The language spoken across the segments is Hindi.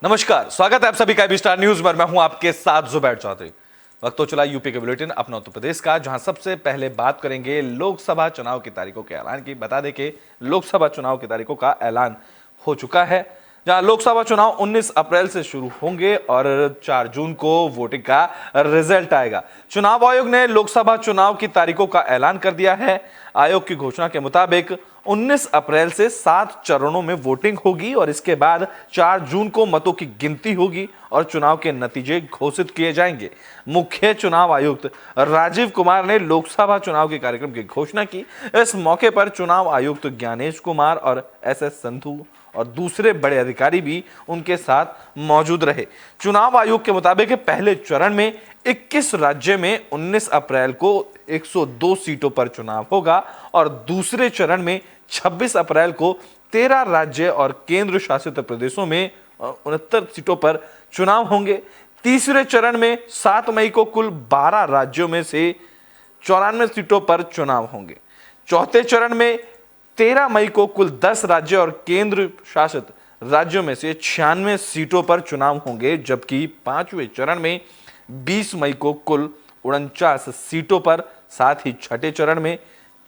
नमस्कार, स्वागत है आप सभी का एबी स्टार न्यूज पर। मैं हूं आपके साथ जुबैर चौधरी। वक्त तो चला यूपी के बुलेटिन अपना उत्तर प्रदेश का, जहां सबसे पहले बात करेंगे लोकसभा चुनाव की तारीखों के ऐलान की। बता दें कि लोकसभा चुनाव की तारीखों का ऐलान हो चुका है, जहां लोकसभा चुनाव 19 अप्रैल से शुरू होंगे और 4 जून को वोटिंग का रिजल्ट आएगा। चुनाव आयोग ने लोकसभा चुनाव की तारीखों का ऐलान कर दिया है। आयोग की घोषणा के मुताबिक 19 अप्रैल से 7 चरणों में वोटिंग होगी और इसके बाद 4 जून को मतों की गिनती होगी और चुनाव के नतीजे घोषित किए जाएंगे। मुख्य चुनाव आयुक्त राजीव कुमार ने लोकसभा चुनाव के कार्यक्रम की घोषणा की। इस मौके पर चुनाव आयुक्त ज्ञानेश कुमार और एस संधू और दूसरे बड़े अधिकारी भी उनके साथ मौजूद रहे। चुनाव आयोग के मुताबिक पहले चरण में 21 राज्य में 19 अप्रैल को 102 सीटों पर चुनाव होगा और दूसरे चरण में 26 अप्रैल को 13 राज्य और केंद्र शासित प्रदेशों में 69 सीटों पर चुनाव होंगे। तीसरे चरण में 7 मई को कुल 12 राज्यों में से 94 सीटों पर चुनाव होंगे। चौथे चरण में 13 मई को कुल 10 राज्य और केंद्र शासित राज्यों में से 96 सीटों पर चुनाव होंगे, जबकि पांचवें चरण में 20 मई को कुल 49 सीटों पर, साथ ही छठे चरण में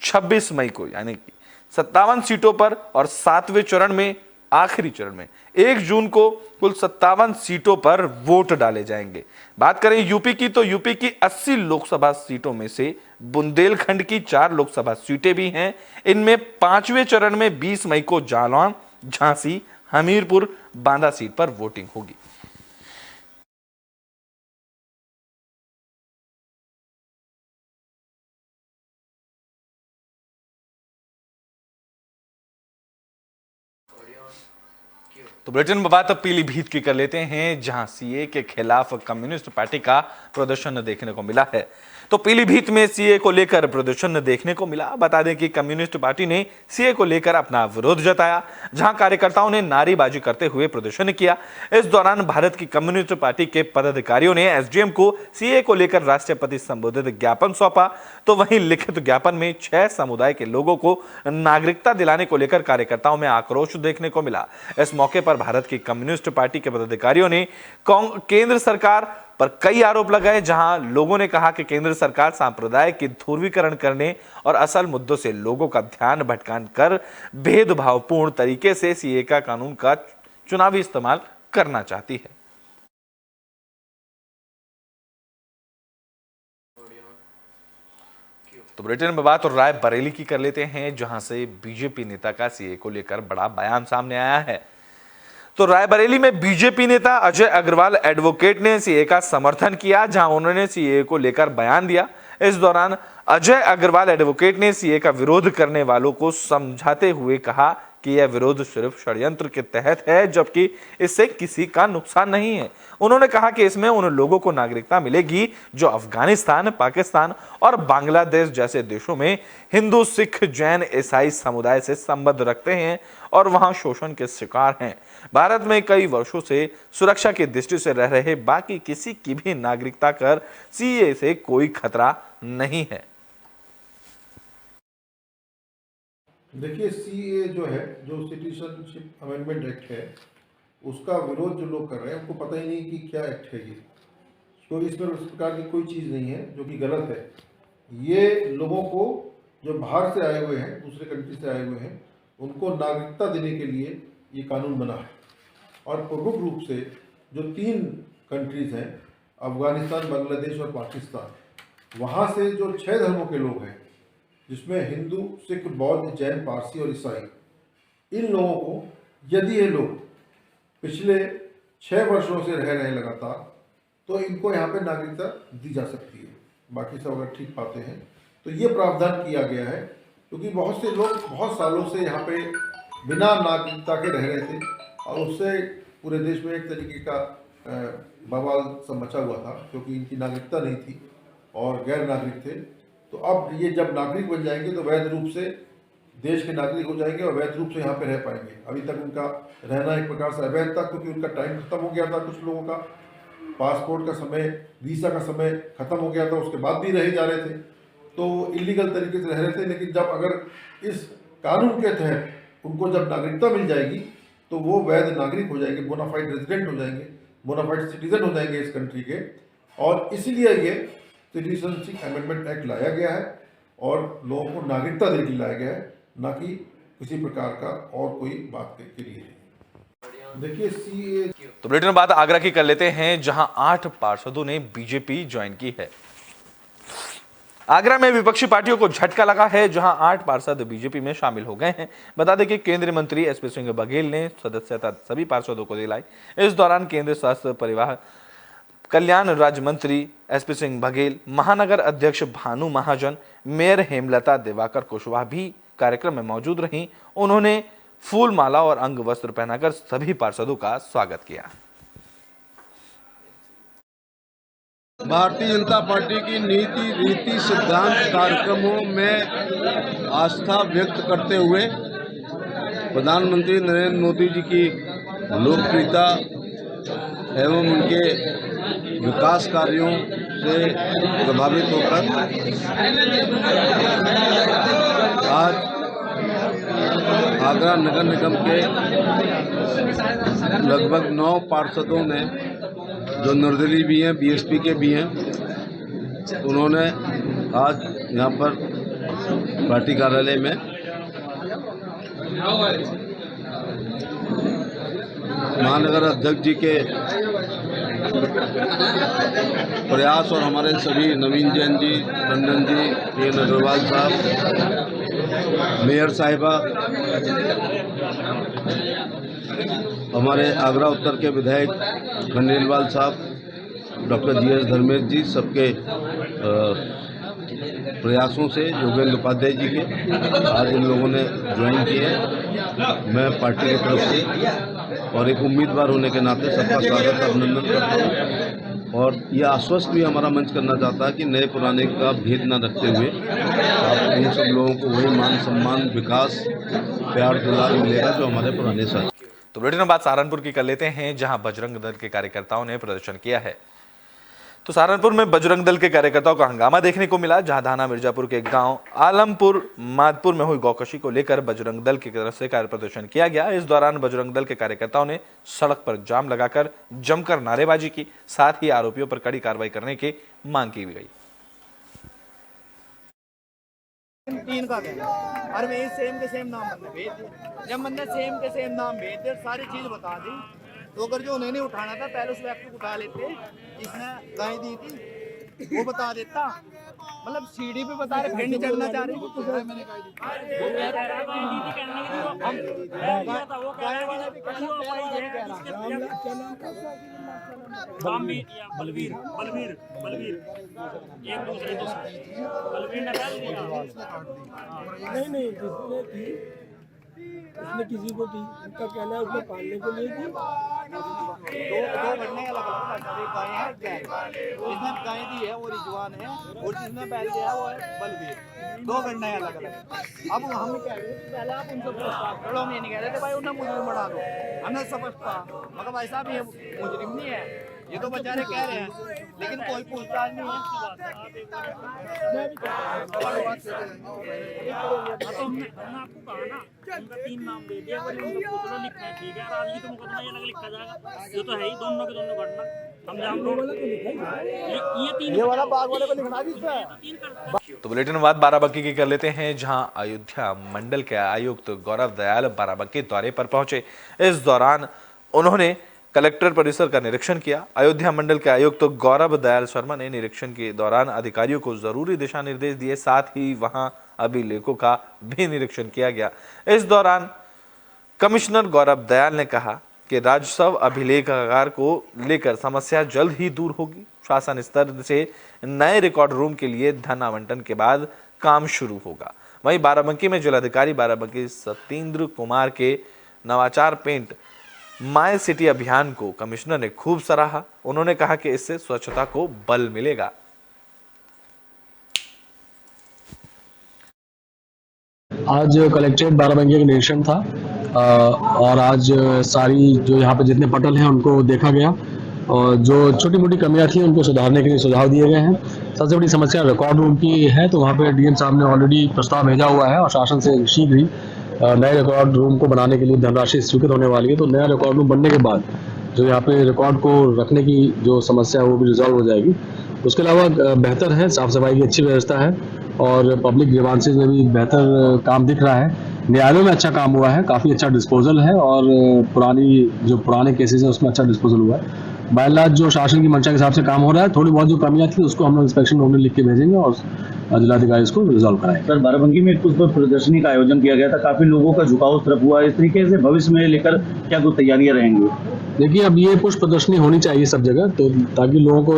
26 मई को यानी कि 57 सीटों पर और सातवें चरण में आखिरी चरण में 1 जून को कुल 57 सीटों पर वोट डाले जाएंगे। बात करें यूपी की, तो यूपी की 80 लोकसभा सीटों में से बुंदेलखंड की 4 लोकसभा सीटें भी हैं। इनमें पांचवें चरण में 20 मई को जालौन, झांसी, हमीरपुर, बांदा सीट पर वोटिंग होगी। तो बुलेटिन में बात अब पीलीभीत की कर लेते हैं, जहां सीए के खिलाफ कम्युनिस्ट पार्टी का प्रदर्शन देखने को मिला है। तो पीलीभीत में सीए को लेकर प्रदर्शन देखने को मिला। बता दें कि कम्युनिस्ट पार्टी ने सीए को लेकर अपना विरोध जताया, जहां कार्यकर्ताओं ने नारेबाजी करते हुए प्रदर्शन किया। इस दौरान भारत की कम्युनिस्ट पार्टी के पदाधिकारियों ने एसडीएम को सीए को लेकर राष्ट्रपति संबोधित ज्ञापन सौंपा। तो वहीं लिखित ज्ञापन में 6 समुदाय के लोगों को नागरिकता दिलाने को लेकर कार्यकर्ताओं में आक्रोश देखने को मिला। इस मौके पर भारत की कम्युनिस्ट पार्टी के पदाधिकारियों ने केंद्र सरकार पर कई आरोप लगाए, जहां लोगों ने कहा कि केंद्र सरकार सांप्रदायिक की ध्रुवीकरण करने और असल मुद्दों से लोगों का ध्यान भटकाने कर भेदभावपूर्ण तरीके से सीए का कानून का चुनावी इस्तेमाल करना चाहती है। तो बुलेटिन में बात और रायबरेली की कर लेते हैं, जहां से बीजेपी नेता का सीए को लेकर बड़ा बयान सामने आया है। तो रायबरेली में बीजेपी नेता अजय अग्रवाल एडवोकेट ने सीए का समर्थन किया, जहां उन्होंने सीए को लेकर बयान दिया। इस दौरान अजय अग्रवाल एडवोकेट ने सीए का विरोध करने वालों को समझाते हुए कहा कि यह विरोध सिर्फ षड्यंत्र के तहत है, जबकि इससे किसी का नुकसान नहीं है। उन्होंने कहा कि इसमें उन लोगों को नागरिकता मिलेगी जो अफगानिस्तान, पाकिस्तान और बांग्लादेश जैसे देशों में हिंदू, सिख, जैन, ईसाई समुदाय से संबंध रखते हैं और वहां शोषण के शिकार हैं। भारत में कई वर्षों से सुरक्षा की दृष्टि से रह रहे बाकी किसी की भी नागरिकता कर सीए से कोई खतरा नहीं है। देखिए, सीए जो है, जो सिटीजनशिप अमेंडमेंट एक्ट है, उसका विरोध जो लोग कर रहे हैं उनको पता ही नहीं कि क्या एक्ट है ये। तो इसमें उस प्रकार की कोई चीज़ नहीं है जो कि गलत है। ये लोगों को जो बाहर से आए हुए हैं, दूसरे कंट्री से आए हुए हैं, उनको नागरिकता देने के लिए ये कानून बना है। और प्रमुख रूप से जो 3 कंट्रीज़ हैं, अफगानिस्तान, बांग्लादेश और पाकिस्तान, वहाँ से जो 6 धर्मों के लोग हैं, जिसमें हिंदू, सिख, बौद्ध, जैन, पारसी और ईसाई, इन लोगों को यदि ये लोग पिछले 6 वर्षों से रह रहे हैं लगातार, तो इनको यहाँ पे नागरिकता दी जा सकती है। बाकी सब अगर ठीक पाते हैं तो ये प्रावधान किया गया है, क्योंकि बहुत से लोग बहुत सालों से यहाँ पे बिना नागरिकता के रह रहे थे और उससे पूरे देश में एक तरीके का बवाल सा मचा हुआ था, क्योंकि इनकी नागरिकता नहीं थी और गैर नागरिक थे। तो अब ये जब नागरिक बन जाएंगे तो वैध रूप से देश के नागरिक हो जाएंगे और वैध रूप से यहाँ पे रह पाएंगे। अभी तक उनका रहना एक प्रकार से अवैध था, क्योंकि उनका टाइम खत्म हो गया था। कुछ लोगों का पासपोर्ट का समय, वीज़ा का समय खत्म हो गया था, उसके बाद भी रहे जा रहे थे, तो इलीगल तरीके से रह रहे थे। लेकिन जब अगर इस कानून के तहत उनको जब नागरिकता मिल जाएगी तो वो वैध नागरिक हो जाएंगे, बोनाफाइड रेजिडेंट हो जाएंगे, बोनाफाइड सिटीजन हो जाएंगे इस कंट्री के। और इसलिए ये सिटीजनशिप अमेंडमेंट एक्ट लाया गया है और लोगों को नागरिकता देने के लिए लाया गया है, ना कि किसी प्रकार का और कोई बात के लिए। देखिए सीए तो बुलेटिन में बात आगरा की कर लेते हैं, जहां 8 पार्षदों ने बीजेपी ज्वाइन की है। आगरा में विपक्षी पार्टियों को झटका लगा है, जहां 8 पार्षद बीजेपी में शामिल हो गए हैं। बता दें कि केंद्रीय मंत्री एसपी सिंह बघेल ने सदस्यता सभी पार्षदों को दिलाई। इस दौरान केंद्रीय स्वास्थ्य परिवार कल्याण राज्य मंत्री एसपी सिंह बघेल, महानगर अध्यक्ष भानु महाजन, मेयर हेमलता दिवाकर कुशवाहा भी कार्यक्रम में मौजूद रहीं। उन्होंने फूल माला और अंग वस्त्र पहनाकर सभी पार्षदों का स्वागत किया। भारतीय जनता पार्टी की नीति, रीति, सिद्धांत, कार्यक्रमों में आस्था व्यक्त करते हुए प्रधानमंत्री नरेंद्र मोदी जी की लोकप्रियता एवं उनके विकास कार्यों से प्रभावित होकर आज आगरा नगर निगम के लगभग 9 पार्षदों ने, जो निर्दलीय भी हैं, बीएसपी के भी हैं, उन्होंने आज यहाँ पर पार्टी कार्यालय में महानगर अध्यक्ष जी के प्रयास और हमारे सभी नवीन जैन जी, टंडन जी, के अग्रवाल साहब, मेयर साहिबा, हमारे आगरा उत्तर के विधायक खंडेलवाल साहब, डॉक्टर जीएस धर्मेश जी, सबके प्रयासों से, योगेंद्र उपाध्याय जी के आज इन लोगों ने ज्वाइन किए। मैं पार्टी की तरफ से और एक उम्मीदवार होने के नाते सबका स्वागत, अभिनंदन करता हूँ। और यह आश्वस्त भी हमारा मंच करना चाहता है कि नए पुराने का भेद न रखते हुए आप इन सब लोगों को वही मान सम्मान, विकास, प्यार दुलार मिलेगा जो हमारे पुराने साथी। तो बुलेटिन में बात सहारनपुर की कर लेते हैं, जहां बजरंग दल के कार्यकर्ताओं ने प्रदर्शन किया है। तो सहारनपुर में बजरंग दल के कार्यकर्ताओं का हंगामा देखने को मिला, जहां धाना मिर्जापुर के गांव आलमपुर मादपुर में हुई गौकशी को लेकर बजरंग दल की तरफ से कार्य प्रदर्शन किया गया। इस दौरान बजरंग दल के कार्यकर्ताओं ने सड़क पर जाम लगाकर जमकर नारेबाजी की, साथ ही आरोपियों पर कड़ी कार्रवाई करने की मांग की गई। तीन का कहना और मैं सेम के सेम नाम मैंने भेज दिया। जब मैंने सेम के सेम नाम भेज दिया, सारी चीज बता दी, तो अगर जो उन्होंने उठाना था पहले उस व्यक्ति को उठा लेते, जिसने गाय दी थी वो बता देता। मतलब सीढ़ी पे बता रहे, फिर नहीं चढ़ना चाह रहे। बलवीर बलवीर बलवीर एक दूसरे को बलवीर ने डाल दिया। नहीं उसने किसी को दी, उनका कहना है उसने पालने के लिए थी। दो बढ़ने का लगा गाय है, जिसने गाय दी है वो रिजवान है और जिसने बैल दिया है वो है बलवीर। दो घटना है अलग अलग। अब हम कह रहे हैं पहले आप उनको पूछो, हम ये नहीं कह रहे थे भाई उन्हें मुजरिम बना दो, हमें समझता मगर भाई साहब ये मुजरिम नहीं है, ये तो बेचारे कह रहे हैं, लेकिन कोई पूछताछ नहीं है। हमने आपको कहा ना, उनका 3 नाम दे दिया, उनका पुतला लिखना है, ठीक है। राजनीति तो मुकदमा ये अलग लिखा जाएगा, ये तो है ही दोनों के दोनों घटना। हम जाम रोड ये 3 ये वाला बाग वाले को लिखना भी इसमें। तो बुलेटिन में बात बाराबंकी की कर लेते हैं, जहां अयोध्या मंडल के आयुक्त गौरव दयाल बाराबंकी दौरे पर पहुंचे। इस दौरान उन्होंने कलेक्टर परिसर का निरीक्षण किया। अयोध्या मंडल के आयुक्त गौरव दयाल शर्मा ने निरीक्षण के दौरान अधिकारियों को जरूरी दिशा निर्देश दिए, साथ ही वहां अभिलेखों का भी निरीक्षण किया गया। इस दौरान कमिश्नर गौरव दयाल ने कहा कि राजस्व अभिलेखागार को लेकर समस्या जल्द ही दूर होगी। शासन स्तर से नए रिकॉर्ड रूम के लिए धन आवंटन के बाद काम शुरू होगा। वहीं बाराबंकी में जिलाधिकारी बाराबंकी सत्येंद्र कुमार के नवाचार पेंट माय सिटी अभियान को कमिश्नर ने खूब सराहा। उन्होंने कहा कि इससे स्वच्छता को बल मिलेगा। आज कलेक्ट्रेट बाराबंकी का निरीक्षण था और आज सारी जो यहाँ पे जितने पटल हैं उनको देखा गया और जो छोटी मोटी कमियां थी उनको सुधारने के लिए सुझाव दिए गए हैं। सबसे बड़ी समस्या रिकॉर्ड रूम की है, तो वहाँ पे डीएम साहब ने ऑलरेडी प्रस्ताव भेजा हुआ है और शासन से शीघ्र ही नए रिकॉर्ड रूम को बनाने के लिए धनराशि स्वीकृत होने वाली है। तो नया रिकॉर्ड रूम बनने के बाद जो यहाँ पे रिकॉर्ड को रखने की जो समस्या है वो भी रिजॉल्व हो जाएगी। उसके अलावा बेहतर है, साफ सफाई की अच्छी व्यवस्था है और पब्लिक ग्रीवांसेस में भी बेहतर काम दिख रहा है। न्यायालयों में अच्छा काम हुआ है, काफ़ी अच्छा डिस्पोजल है और पुराने केसेस हैं उसमें अच्छा डिस्पोजल हुआ है। बायलाज जो शासन की मंशा के हिसाब से काम हो रहा है, थोड़ी बहुत जो कमियां थी उसको हम लोग इंस्पेक्शन नोट में लिख के भेजेंगे और जिलाधिकारी इसको रिजॉल्व कराएंगे। सर, बाराबंकी में एक पुष्प प्रदर्शनी का आयोजन किया गया था, काफी लोगों का झुकाव उस तरफ हुआ। इस तरीके से भविष्य में लेकर क्या कुछ तैयारियां रहेंगी? देखिए, अब ये पुष्प प्रदर्शनी होनी चाहिए सब जगह, तो ताकि लोगों को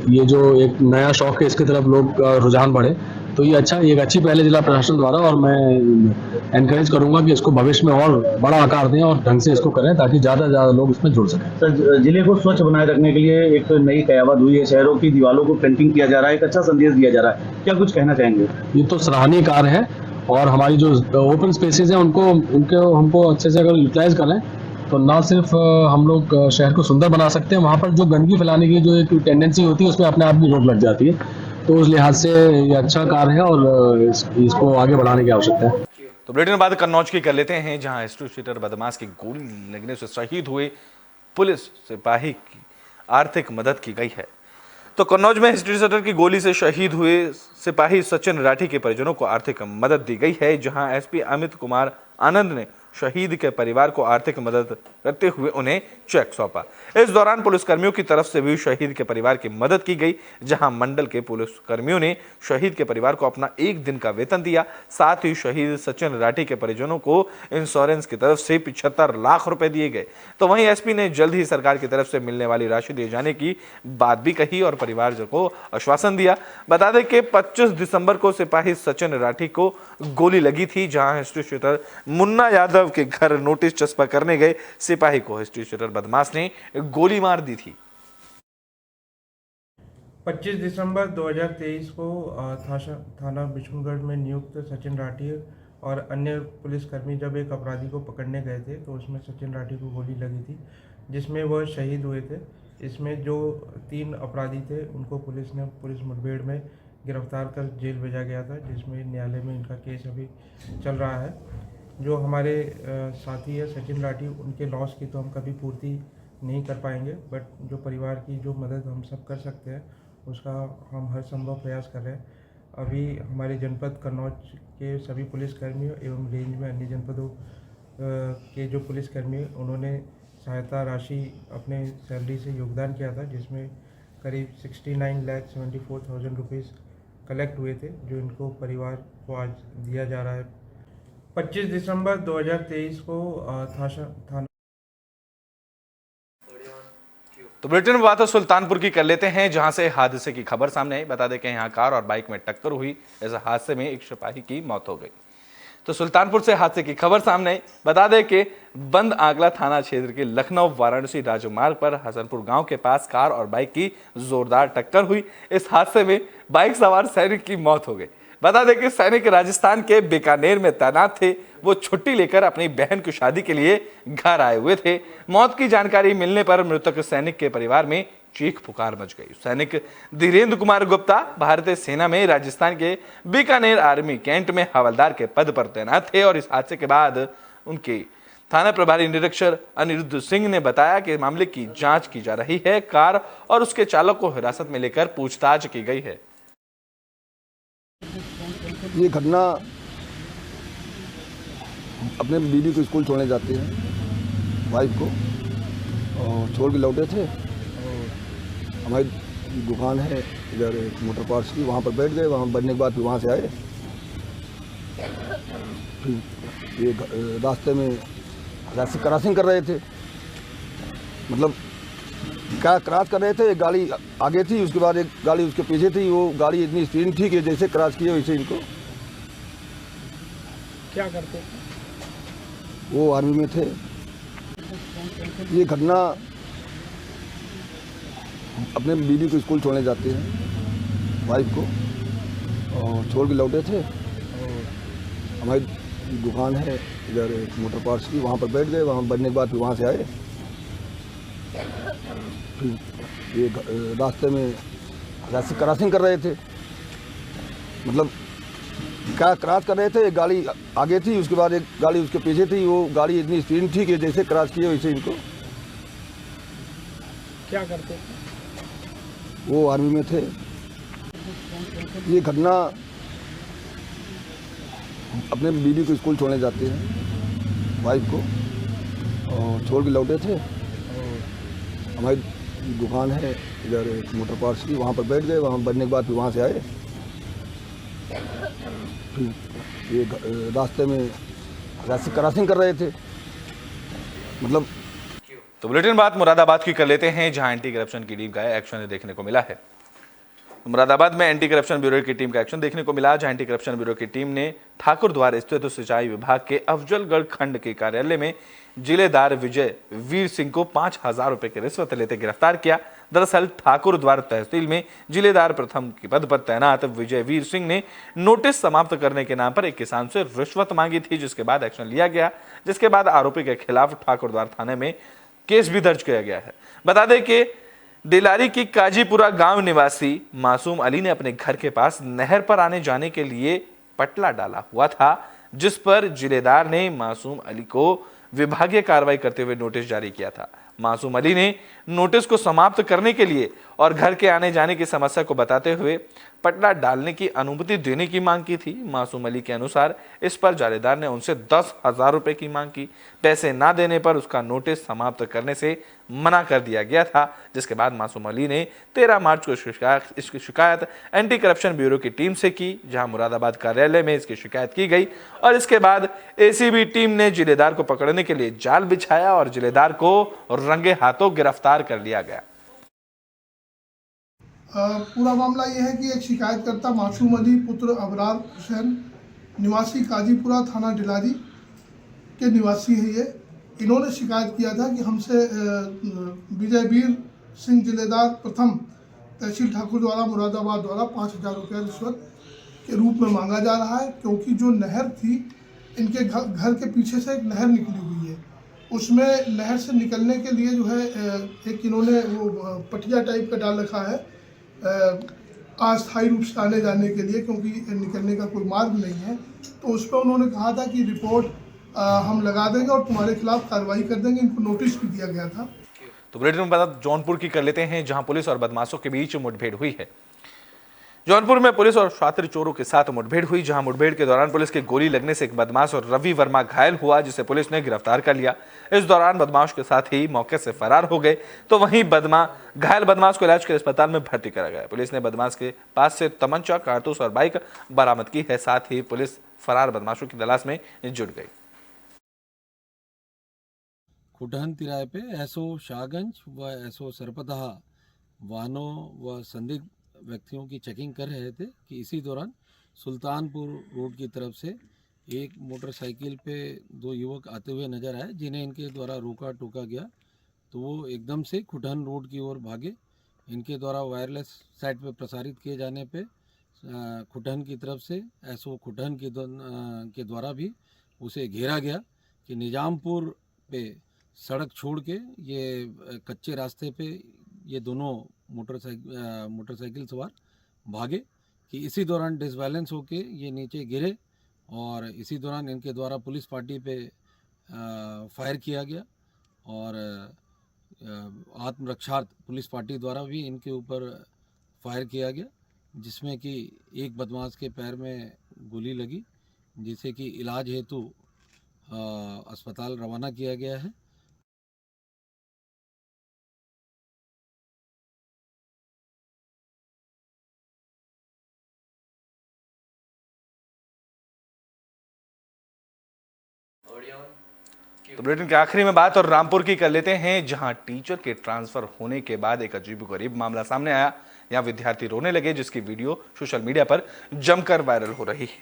ये जो एक नया शौक है इसकी तरफ लोग रुझान बढ़े, तो ये एक अच्छी पहले जिला प्रशासन द्वारा, और मैं एनकरेज करूंगा कि इसको भविष्य में और बड़ा आकार दें और ढंग से इसको करें ताकि ज़्यादा से ज़्यादा लोग इसमें जुड़ सकें। सर, जिले को स्वच्छ बनाए रखने के लिए एक नई कयावत हुई है, शहरों की दीवारों को पेंटिंग किया जा रहा है, एक अच्छा संदेश दिया जा रहा है, क्या कुछ कहना चाहेंगे? ये तो सराहनीय कार्य है और हमारी जो ओपन स्पेसेस हैं उनको हमको अच्छे से अगर यूटिलाइज करें तो ना सिर्फ हम लोग शहर को सुंदर बना सकते हैं, वहाँ पर जो गंदगी फैलाने की जो एक टेंडेंसी होती है उसमें अपने आप भी रोक लग जाती है। तो उस लिहाज से ये अच्छा कार्य है और इसको आगे बढ़ाने की आवश्यकता है। तो बुलेटिन बाद कन्नौज की कर लेते हैं, जहां स्ट्रीट शूटर बदमाश की गोली लगने से शहीद हुए पुलिस सिपाही की आर्थिक मदद की गई है। तो कन्नौज में स्ट्रीट शूटर की गोली से शहीद हुए सिपाही सचिन राठी के परिजनों को आर्थिक मदद दी गई है, जहां एसपी अमित कुमार आनंद ने शहीद के परिवार को आर्थिक मदद करते हुए उन्हें चेक सौंपा। इस दौरान पुलिसकर्मियों की तरफ से भी शहीद के परिवार की मदद की गई, जहां मंडल के पुलिसकर्मियों ने शहीद के परिवार को अपना 1 दिन का वेतन दिया। साथ ही शहीद सचिन राठी के परिजनों को इंश्योरेंस की तरफ से 75 लाख रुपए दिए गए। तो वहीं एसपी ने जल्द ही सरकार की तरफ से मिलने वाली राशि दिए जाने की बात भी कही और परिवार को आश्वासन दिया। बता दें कि 25 दिसंबर को सिपाही सचिन राठी को गोली लगी थी, जहां स्ट्रीट शूटर मुन्ना यादव के घर नोटिस चस्पा करने गए सिपाही को स्ट्रीट शूटर बदमाश ने गोली मार दी थी। 25 दिसंबर 2023 को थाना बिशुनगढ़ में नियुक्त सचिन राठी और अन्य पुलिसकर्मी जब एक अपराधी को पकड़ने गए थे तो उसमें सचिन राठी को गोली लगी थी, जिसमें वह शहीद हुए थे। इसमें जो 3 अपराधी थे उनको पुलिस मुठभेड़ में गिरफ्तार कर जेल भेजा गया था, जिसमें न्यायालय में इनका केस अभी चल रहा है। जो हमारे साथी है सचिन राठी, उनके लॉस की तो हम कभी पूर्ति नहीं कर पाएंगे, बट जो परिवार की जो मदद हम सब कर सकते हैं उसका हम हर संभव प्रयास कर रहे हैं। अभी हमारे जनपद कन्नौज के सभी पुलिसकर्मियों एवं रेंज में अन्य जनपदों के जो पुलिसकर्मी उन्होंने सहायता राशि अपने सैलरी से योगदान किया था, जिसमें करीब 69,74,000 रुपीज़ कलेक्ट हुए थे, जो इनको परिवार को आज दिया जा रहा है। 25 दिसंबर 2023 को थाना। तो बुलेटिन में बात सुल्तानपुर की कर लेते हैं, जहां से हादसे की खबर सामने आई। बता दें कि यहां कार और बाइक में टक्कर हुई। इस हादसे में एक सिपाही की मौत हो गई। तो सुल्तानपुर से हादसे की खबर सामने आई। बता दें कि बंद आंकला थाना क्षेत्र के लखनऊ वाराणसी राजमार्ग पर हसनपुर गांव के पास कार और बाइक की जोरदार टक्कर हुई। इस हादसे में बाइक सवार सैनिक की मौत हो गई। बता दें कि सैनिक राजस्थान के बीकानेर में तैनात थे। वो छुट्टी लेकर अपनी बहन की शादी के लिए घर आए हुए थे। मौत की जानकारी मिलने पर मृतक सैनिक के परिवार में चीख पुकार मच गई। सैनिक धीरेन्द्र कुमार गुप्ता भारतीय सेना में राजस्थान के बीकानेर आर्मी कैंट में हवलदार के पद पर तैनात थे और इस हादसे के बाद उनके थाना प्रभारी निरीक्षक अनिरुद्ध सिंह ने बताया कि मामले की जांच की जा रही है। कार और उसके चालक को हिरासत में लेकर पूछताछ की गई है। ये घटना अपने बीवी को स्कूल छोड़ने जाते हैं, वाइफ को, और छोड़ के लौटे थे। और हमारी दुकान है इधर मोटर पार्ट्स की, वहाँ पर बैठ गए। वहाँ बैठने के बाद फिर वहाँ से आए। फिर ये रास्ते में क्रॉसिंग कर रहे थे, मतलब क्रॉस कर रहे थे। एक गाड़ी आगे थी, उसके बाद एक गाड़ी उसके पीछे थी। वो गाड़ी इतनी स्पीड थी कि जैसे क्रॉस किए वैसे इनको। क्या करते थे? वो आर्मी में थे। ये घटना अपने बीवी को स्कूल छोड़ने जाते हैं, वाइफ को, और छोड़ के लौटे थे। और हमारी दुकान है इधर मोटर पार्ट्स की, वहाँ पर बैठ गए। वहाँ बैठने के बाद फिर वहाँ से आए। फिर ये रास्ते में क्रॉसिंग कर रहे थे, मतलब क्या क्रॉस कर रहे थे, एक गाड़ी आगे थी, उसके बाद एक गाड़ी उसके पीछे थी। वो गाड़ी इतनी स्पीड थी कि जैसे क्रॉस किए वैसे इनको। क्या करते? वो आर्मी में थे। ये घटना अपने बीवी को स्कूल छोड़ने जाते हैं, वाइफ को, और छोड़ के लौटे थे। हमारी दुकान है इधर मोटर पार्ट्स की, वहाँ पर बैठ गए। वहाँ बैठने के बाद फिर वहाँ से आए। फिर ये रास्ते में क्रॉसिंग कर रहे थे, मतलब। तो बुलेटिन बात मुरादाबाद की कर लेते हैं, जहां एंटी करप्शन की टीम का एक्शन देखने को मिला है। मुरादाबाद में एंटी करप्शन ब्यूरो की टीम का एक्शन देखने को मिला, जहां एंटी करप्शन ब्यूरो की टीम ने ठाकुर द्वार स्थित सिंचाई विभाग के अफजलगढ़ खंड के कार्यालय में जिलेदार विजय वीर सिंह को 5,000 रुपए की रिश्वत लेते गिरफ्तार किया। दरअसल ठाकुर द्वार तहसील में जिलेदार प्रथम के पद पर तैनात विजय वीर सिंह ने नोटिस समाप्त करने के नाम पर एक किसान से रिश्वत मांगी थी, जिसके बाद एक्शन लिया गया, जिसके बाद आरोपी के खिलाफ ठाकुर द्वार थाने में केस भी दर्ज किया गया है। बता दें कि डिलारी की काजीपुरा गांव निवासी मासूम अली ने अपने घर के पास नहर पर आने जाने के लिए पटला डाला हुआ था, जिस पर जिलेदार ने मासूम अली को विभागीय कार्रवाई करते हुए नोटिस जारी किया था। मासूम अली ने नोटिस को समाप्त करने के लिए और घर के आने जाने की समस्या को बताते हुए पटला डालने की अनुमति देने की मांग की थी। मासूम अली के अनुसार इस पर जालीदार ने उनसे 10,000 रुपए की मांग की। पैसे ना देने पर उसका नोटिस समाप्त करने से मना कर दिया गया था, जिसके बाद मासूम अली ने 13 मार्च को इसकी शिकायत एंटी करप्शन ब्यूरो की टीम से की, जहां मुरादाबाद कार्यालय में इसकी शिकायत की गई और इसके बाद एसीबी टीम ने जिलेदार को पकड़ने के लिए जाल बिछाया और जिलेदार को रंगे हाथों गिरफ्तार कर लिया गया। पूरा मामला यह है कि एक शिकायतकर्ता मासूम अली पुत्र अबरार हुसैन निवासी काजीपुरा थाना डिलारी के निवासी है ये। इन्होंने शिकायत किया था कि हमसे विजय वीर सिंह जिलेदार प्रथम तहसील ठाकुर द्वारा मुरादाबाद द्वारा 5,000 रुपये रिश्वत के रूप में मांगा जा रहा है, क्योंकि जो नहर थी इनके घर के पीछे से एक नहर निकली हुई है। उसमें नहर से निकलने के लिए जो है एक इन्होंने वो पटिया टाइप का डाल रखा है अस्थायी रूप से आने जाने के लिए, क्योंकि निकलने का कोई मार्ग नहीं है। तो उस पर उन्होंने कहा था कि रिपोर्ट हम लगा देंगे और तुम्हारे खिलाफ कार्रवाई कर देंगे। इनको नोटिस भी दिया गया था। तो बुलेटिन में बात जौनपुर की कर लेते हैं, जहां पुलिस और बदमाशों के बीच मुठभेड़ हुई है। जौनपुर में पुलिस और शातिर चोरों के साथ मुठभेड़ हुई, जहां मुठभेड़ के दौरान पुलिस के गोली लगने से एक बदमाश और रवि वर्मा घायल हुआ, जिसे पुलिस ने गिरफ्तार कर लिया। इस दौरान बदमाश के साथ ही मौके से फरार हो गए, तो वहीं घायल बदमाश को इलाज के अस्पताल में भर्ती करा गया। पुलिस ने बदमाश के पास से तमंचा, कारतूस और बाइक बरामद की है। साथ ही पुलिस फरार बदमाशों की तलाश में जुट गई। खुटहन तिराए पे एसओ शाहगंज व एसओ सरपतहा वाहनों व संदिग्ध व्यक्तियों की चेकिंग कर रहे थे कि इसी दौरान सुल्तानपुर रोड की तरफ से एक मोटरसाइकिल पे 2 युवक आते हुए नजर आए, जिन्हें इनके द्वारा रोका टोका गया। तो वो एकदम से खुटहन रोड की ओर भागे। इनके द्वारा वायरलेस साइट पे प्रसारित किए जाने पे खुटहन की तरफ से एसओ खुटहन के द्वारा भी उसे घेरा गया कि निजामपुर पे सड़क छोड़ के ये कच्चे रास्ते पे ये दोनों मोटरसाइकिल सवार भागे कि इसी दौरान डिसबैलेंस होके ये नीचे गिरे और इसी दौरान इनके द्वारा पुलिस पार्टी पे फायर किया गया और आत्मरक्षार्थ पुलिस पार्टी द्वारा भी इनके ऊपर फायर किया गया, जिसमें कि एक बदमाश के पैर में गोली लगी, जिसे कि इलाज हेतु अस्पताल रवाना किया गया है। तो बुलेटिन के आखिरी में बात और रामपुर की कर लेते हैं, जहां टीचर के ट्रांसफर होने के बाद एक अजीबोगरीब मामला सामने आया। यहां विद्यार्थी रोने लगे, जिसकी वीडियो सोशल मीडिया पर जमकर वायरल हो रही है।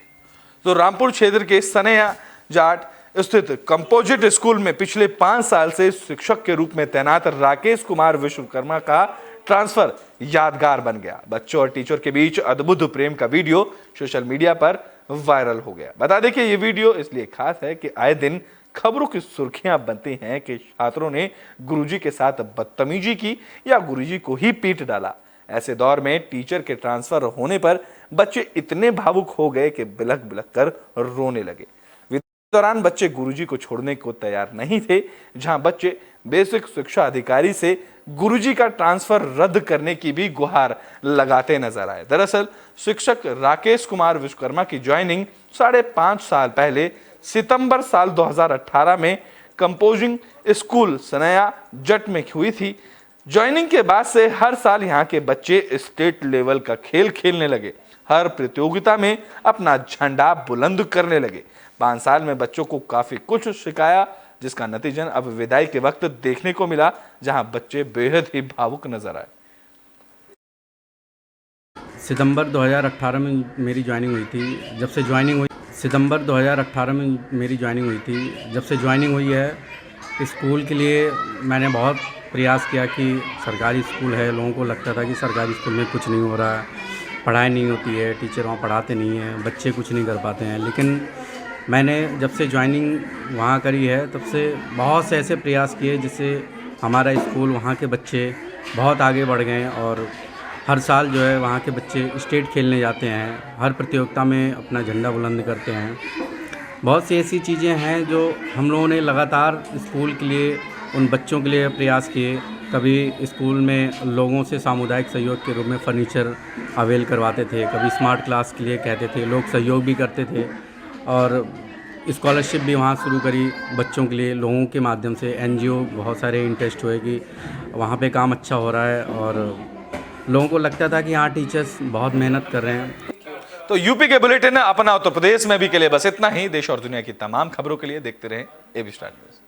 तो रामपुर क्षेत्र के सनेया जाट स्थित कंपोजिट स्कूल में पिछले 5 साल से शिक्षक के रूप में तैनात राकेश कुमार विश्वकर्मा का ट्रांसफर यादगार बन गया। बच्चों और टीचर के बीच अद्भुत प्रेम का वीडियो सोशल मीडिया पर वायरल हो गया। बता दें कि ये वीडियो इसलिए खास है कि आए दिन खबरों की सुर्खियां बनती हैं कि छात्रों ने गुरुजी के साथ बदतमीजी की या गुरुजी को ही पीट डाला। ऐसे दौर में टीचर के ट्रांसफर होने पर बच्चे इतने भावुक हो गए कि बिलख बिलख कर रोने लगे। दौरान बच्चे गुरुजी को छोड़ने को तैयार नहीं थे, जहां बच्चे बेसिक शिक्षा अधिकारी से गुरुजी का ट्रांसफर रद्द करने की भी गुहार लगाते नजर आए। दरअसल शिक्षक राकेश कुमार विश्वकर्मा की ज्वाइनिंग 5.5 साल पहले सितंबर साल 2018 में कंपोजिंग स्कूल सनया जट में हुई थी। ज्वाइनिंग के बाद से हर साल यहाँ के बच्चे स्टेट लेवल का खेल खेलने लगे, हर प्रतियोगिता में अपना झंडा बुलंद करने लगे। 5 साल में बच्चों को काफी कुछ सिखाया, जिसका नतीजन अब विदाई के वक्त देखने को मिला, जहां बच्चे बेहद ही भावुक नजर आए। सितंबर 2018 में मेरी ज्वाइनिंग हुई थी। जब से ज्वाइनिंग हुई सितंबर 2018 में मेरी ज्वाइनिंग हुई थी। जब से ज्वाइनिंग हुई है स्कूल के लिए मैंने बहुत प्रयास किया कि सरकारी स्कूल है, लोगों को लगता था कि सरकारी स्कूल में कुछ नहीं हो रहा है, पढ़ाई नहीं होती है, टीचर वहाँ पढ़ाते नहीं हैं, बच्चे कुछ नहीं कर पाते हैं। लेकिन मैंने जब से ज्वाइनिंग वहाँ करी है तब से बहुत से ऐसे प्रयास किए जिससे हमारा स्कूल, वहाँ के बच्चे बहुत आगे बढ़ गए हैं और हर साल जो है वहाँ के बच्चे स्टेट खेलने जाते हैं, हर प्रतियोगिता में अपना झंडा बुलंद करते हैं। बहुत सी ऐसी चीज़ें हैं जो हम लोगों ने लगातार स्कूल के लिए, उन बच्चों के लिए प्रयास किए। कभी स्कूल में लोगों से सामुदायिक सहयोग के रूप में फर्नीचर अवेल करवाते थे, कभी स्मार्ट क्लास के लिए कहते थे, लोग सहयोग भी करते थे और स्कॉलरशिप भी वहाँ शुरू करी बच्चों के लिए। लोगों के माध्यम से एनजीओ बहुत सारे इंटरेस्ट हुए कि वहाँ पे काम अच्छा हो रहा है और लोगों को लगता था कि यहाँ टीचर्स बहुत मेहनत कर रहे हैं। तो यूपी के बुलेटिन अपना उत्तर प्रदेश में भी के लिए बस इतना ही। देश और दुनिया की तमाम खबरों के लिए देखते रहें एबी स्टार न्यूज़।